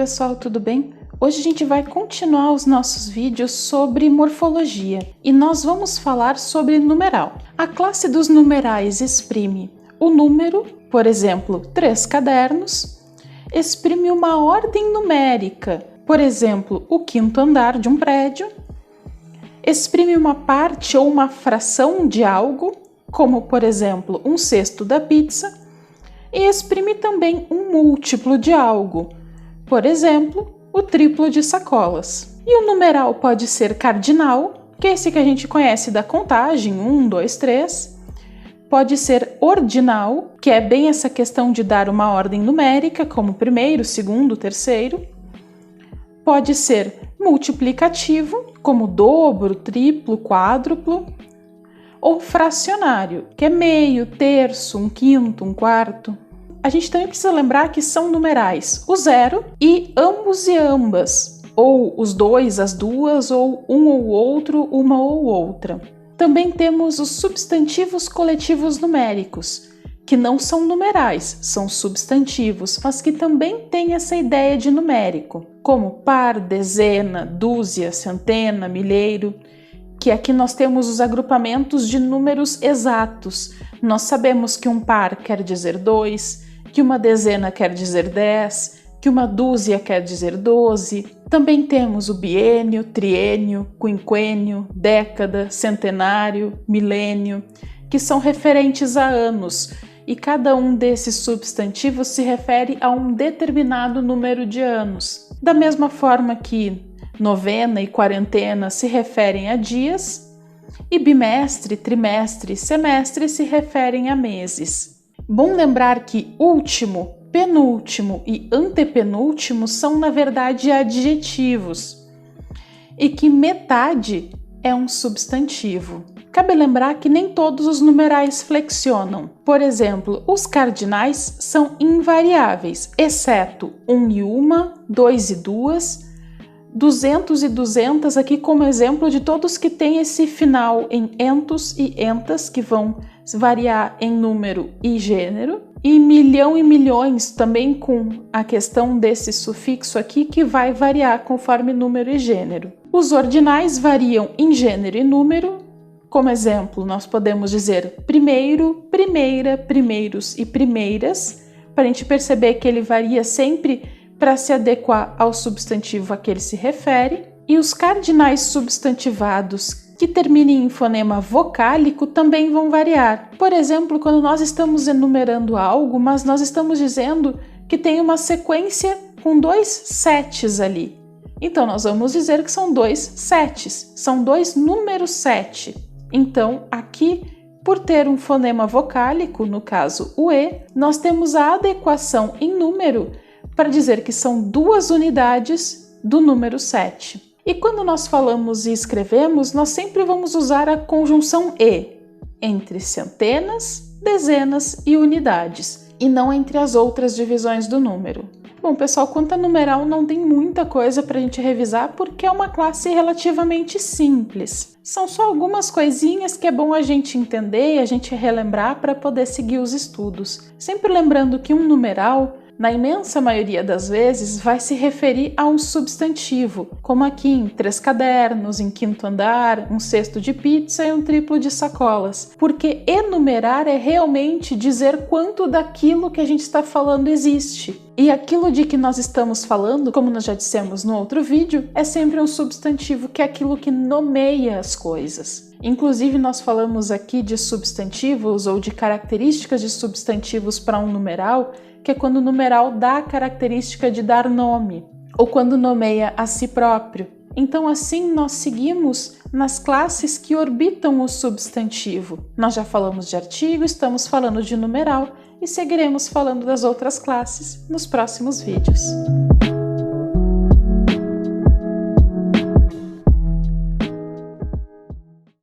pessoal, tudo bem? Hoje a gente vai continuar os nossos vídeos sobre morfologia e nós vamos falar sobre numeral. A classe dos numerais exprime o número, por exemplo, 3 cadernos, exprime uma ordem numérica, por exemplo, o 5º andar de um prédio, exprime uma parte ou uma fração de algo, como por exemplo, um cesto da pizza, e exprime também um múltiplo de algo, por exemplo, o triplo de sacolas. E o numeral pode ser cardinal, que é esse que a gente conhece da contagem, 1, 2, 3. Pode ser ordinal, que é bem essa questão de dar uma ordem numérica, como primeiro, segundo, terceiro. Pode ser multiplicativo, como dobro, triplo, quádruplo. Ou fracionário, que é meio, terço, 1/5, 1/4. A gente também precisa lembrar que são numerais o 0 e ambos e ambas, ou os dois, as duas, ou um ou outro, uma ou outra. Também temos os substantivos coletivos numéricos, que não são numerais, são substantivos, mas que também têm essa ideia de numérico, como par, dezena, dúzia, centena, milheiro, que aqui nós temos os agrupamentos de números exatos. Nós sabemos que um par quer dizer 2, que uma dezena quer dizer 10, que uma dúzia quer dizer 12. Também temos o biênio, triênio, quinquênio, década, centenário, milênio, que são referentes a anos, e cada um desses substantivos se refere a um determinado número de anos. Da mesma forma que novena e quarentena se referem a dias, e bimestre, trimestre e semestre se referem a meses. Bom lembrar que último, penúltimo e antepenúltimo são, na verdade, adjetivos, e que metade é um substantivo. Cabe lembrar que nem todos os numerais flexionam. Por exemplo, os cardinais são invariáveis, exceto 1 e 1, 2 e 2, 200 e 200, aqui como exemplo de todos que têm esse final em entos e entas, que vão variar em número e gênero, e milhão e milhões também com a questão desse sufixo aqui, que vai variar conforme número e gênero. Os ordinais variam em gênero e número. Como exemplo, nós podemos dizer primeiro, primeira, primeiros e primeiras, para a gente perceber que ele varia sempre para se adequar ao substantivo a que ele se refere. E os cardinais substantivados que terminem em fonema vocálico também vão variar. Por exemplo, quando nós estamos enumerando algo, mas nós estamos dizendo que tem uma sequência com 2 setes ali. Então, nós vamos dizer que são 2 setes, são 2 números 7. Então, aqui, por ter um fonema vocálico, no caso o E, nós temos a adequação em número para dizer que são 2 unidades do número 7. E quando nós falamos e escrevemos, nós sempre vamos usar a conjunção E entre centenas, dezenas e unidades, e não entre as outras divisões do número. Bom, pessoal, quanto a numeral não tem muita coisa para a gente revisar porque é uma classe relativamente simples. São só algumas coisinhas que é bom a gente entender e a gente relembrar para poder seguir os estudos. Sempre lembrando que um numeral, na imensa maioria das vezes, vai se referir a um substantivo, como aqui em 3 cadernos, em 5º andar, um cesto de pizza e um triplo de sacolas. Porque enumerar é realmente dizer quanto daquilo que a gente está falando existe. E aquilo de que nós estamos falando, como nós já dissemos no outro vídeo, é sempre um substantivo, que é aquilo que nomeia as coisas. Inclusive, nós falamos aqui de substantivos ou de características de substantivos para um numeral, que é quando o numeral dá a característica de dar nome, ou quando nomeia a si próprio. Então, assim, nós seguimos nas classes que orbitam o substantivo. Nós já falamos de artigo, estamos falando de numeral e seguiremos falando das outras classes nos próximos vídeos.